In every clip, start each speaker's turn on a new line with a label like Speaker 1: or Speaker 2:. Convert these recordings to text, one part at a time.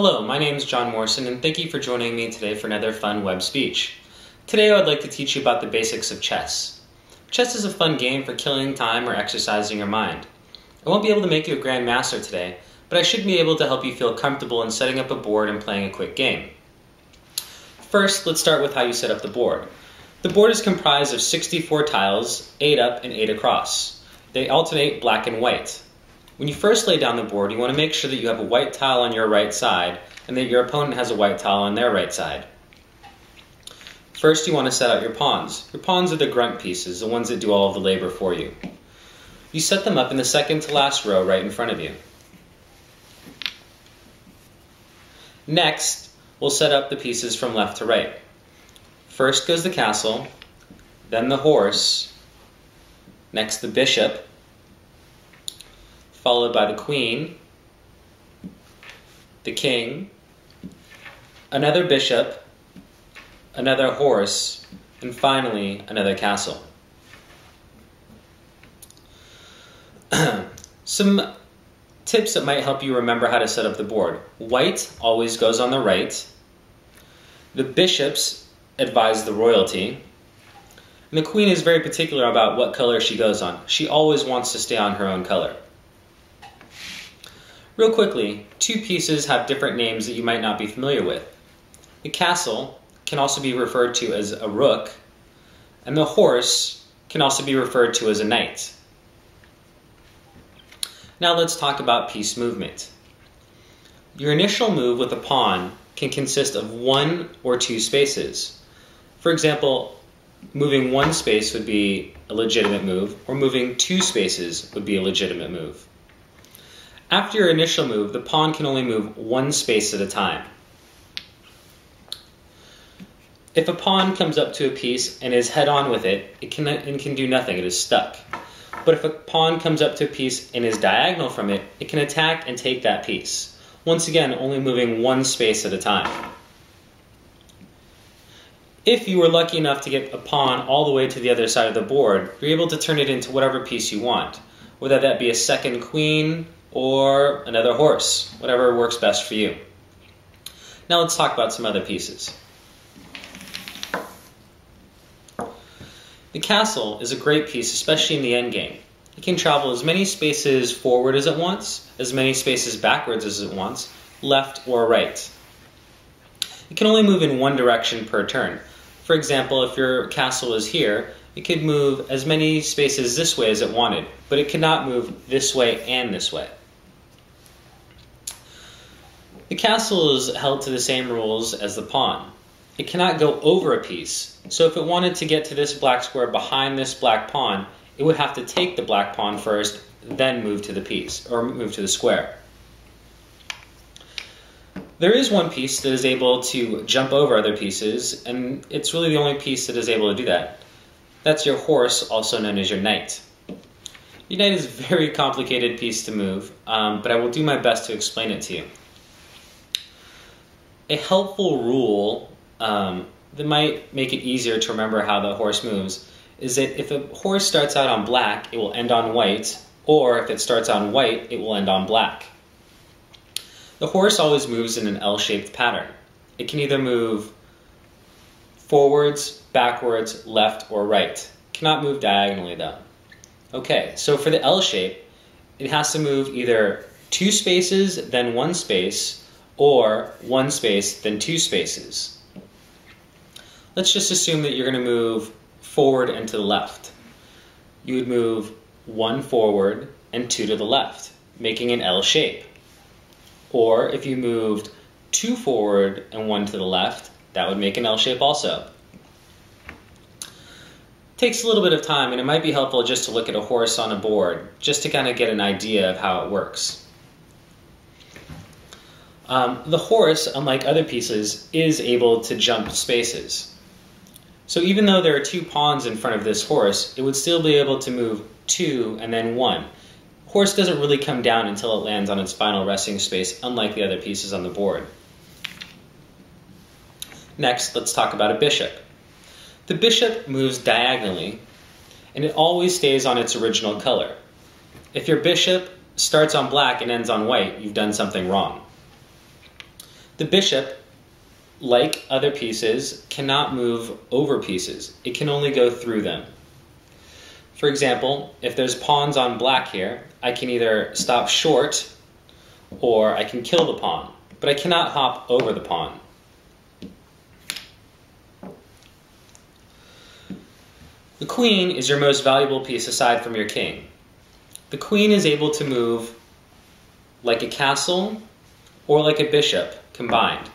Speaker 1: Hello, my name is John Morrison, and thank you for joining me today for another fun web speech. Today I would like to teach you about the basics of chess. Chess is a fun game for killing time or exercising your mind. I won't be able to make you a Grand Master today, but I should be able to help you feel comfortable in setting up a board and playing a quick game. First, let's start with how you set up the board. The board is comprised of 64 tiles, 8 up and 8 across. They alternate black and white. When you first lay down the board, you want to make sure that you have a white tile on your right side and that your opponent has a white tile on their right side. First, you want to set out your pawns. Your pawns are the grunt pieces, the ones that do all of the labor for you. You set them up in the second to last row right in front of you. Next, we'll set up the pieces from left to right. First goes the castle, then the horse, next the bishop, followed by the queen, the king, another bishop, another horse, and finally another castle. Some tips that might help you remember how to set up the board. White always goes on the right. The bishops advise the royalty. And the queen is very particular about what color she goes on. She always wants to stay on her own color. Real quickly, two pieces have different names that you might not be familiar with. The castle can also be referred to as a rook, and the horse can also be referred to as a knight. Now let's talk about piece movement. Your initial move with a pawn can consist of 1 or 2 spaces. For example, moving 1 space would be a legitimate move, or moving 2 spaces would be a legitimate move. After your initial move, the pawn can only move 1 space at a time. If a pawn comes up to a piece and is head-on with it, it can do nothing, it is stuck. But if a pawn comes up to a piece and is diagonal from it, it can attack and take that piece. Once again, only moving 1 space at a time. If you were lucky enough to get a pawn all the way to the other side of the board, you're able to turn it into whatever piece you want, whether that be a second queen or another horse, whatever works best for you. Now let's talk about some other pieces. The castle is a great piece, especially in the endgame. It can travel as many spaces forward as it wants, as many spaces backwards as it wants, left or right. It can only move in one direction per turn. For example, if your castle is here, it could move as many spaces this way as it wanted, but it cannot move this way and this way. The castle is held to the same rules as the pawn. It cannot go over a piece, so if it wanted to get to this black square behind this black pawn, it would have to take the black pawn first, then move to the piece, or move to the square. There is one piece that is able to jump over other pieces, and it's really the only piece that is able to do that. That's your horse, also known as your knight. Your knight is a very complicated piece to move, but I will do my best to explain it to you. A helpful rule that might make it easier to remember how the horse moves is that if a horse starts out on black, it will end on white, or if it starts on white, it will end on black. The horse always moves in an L-shaped pattern. It can either move forwards, backwards, left, or right. It cannot move diagonally though. Okay, so for the L shape, it has to move either 2 spaces, then 1 space, or 1 space, then 2 spaces. Let's just assume that you're going to move forward and to the left. You would move 1 forward and 2 to the left, making an L shape. Or if you moved 2 forward and 1 to the left, that would make an L shape also. It takes a little bit of time, and it might be helpful just to look at a horse on a board, just to kind of get an idea of how it works. The horse, unlike other pieces, is able to jump spaces. So even though there are 2 pawns in front of this horse, it would still be able to move 2 and then 1. Horse doesn't really come down until it lands on its final resting space, unlike the other pieces on the board. Next, let's talk about a bishop. The bishop moves diagonally, and it always stays on its original color. If your bishop starts on black and ends on white, you've done something wrong. The bishop, like other pieces, cannot move over pieces. It can only go through them. For example, if there's pawns on black here, I can either stop short or I can kill the pawn, but I cannot hop over the pawn. The queen is your most valuable piece aside from your king. The queen is able to move like a castle or like a bishop combined.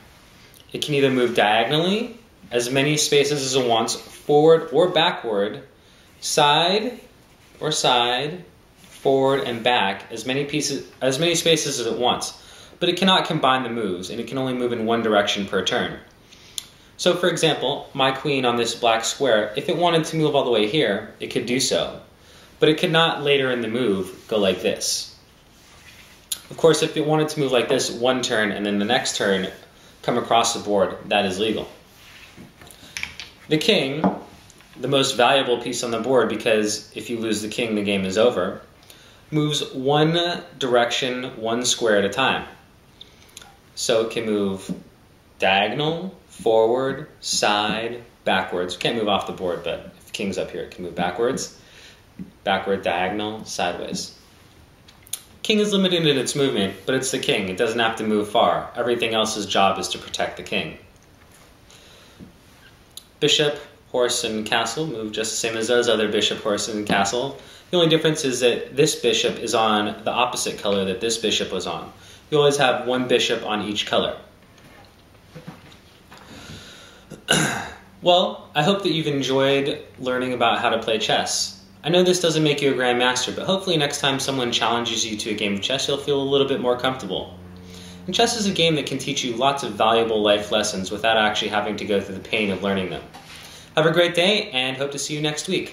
Speaker 1: It can either move diagonally, as many spaces as it wants, forward or backward, side or side, forward and back, as many spaces as it wants. But it cannot combine the moves, and it can only move in one direction per turn. So for example, my queen on this black square, if it wanted to move all the way here, it could do so. But it could not later in the move go like this. Of course, if it wanted to move like this one turn and then the next turn come across the board, that is legal. The king, the most valuable piece on the board, because if you lose the king, the game is over, moves one direction, one square at a time. So it can move diagonal, forward, side, backwards. You can't move off the board, but if the king's up here, it can move backwards, backward, diagonal, sideways. King is limited in its movement, but it's the king. It doesn't have to move far. Everything else's job is to protect the king. Bishop, horse, and castle move just the same as those other bishop, horse, and castle. The only difference is that this bishop is on the opposite color that this bishop was on. You always have one bishop on each color. Well, I hope that you've enjoyed learning about how to play chess. I know this doesn't make you a grandmaster, but hopefully next time someone challenges you to a game of chess, you'll feel a little bit more comfortable. And chess is a game that can teach you lots of valuable life lessons without actually having to go through the pain of learning them. Have a great day, and hope to see you next week.